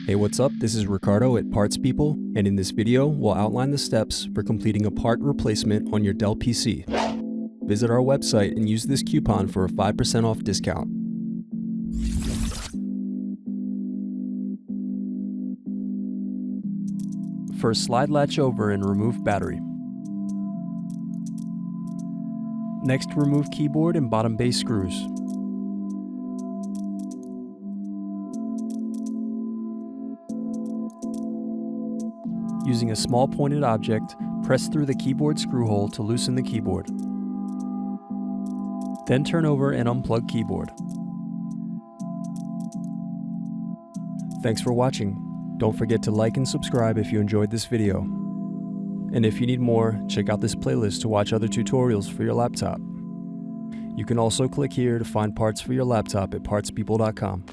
Hey, what's up? This is Ricardo at Parts People, and in this video, we'll outline the steps for completing a part replacement on your Dell PC. Visit our website and use this coupon for a 5% off discount. First, slide latch over and remove battery. Next, remove keyboard and bottom base screws. Using a small pointed object, press through the keyboard screw hole to loosen the keyboard. Then turn over and unplug keyboard. Thanks for watching. Don't forget to like and subscribe if you enjoyed this video. And if you need more, check out this playlist to watch other tutorials for your laptop. You can also click here to find parts for your laptop at partspeople.com.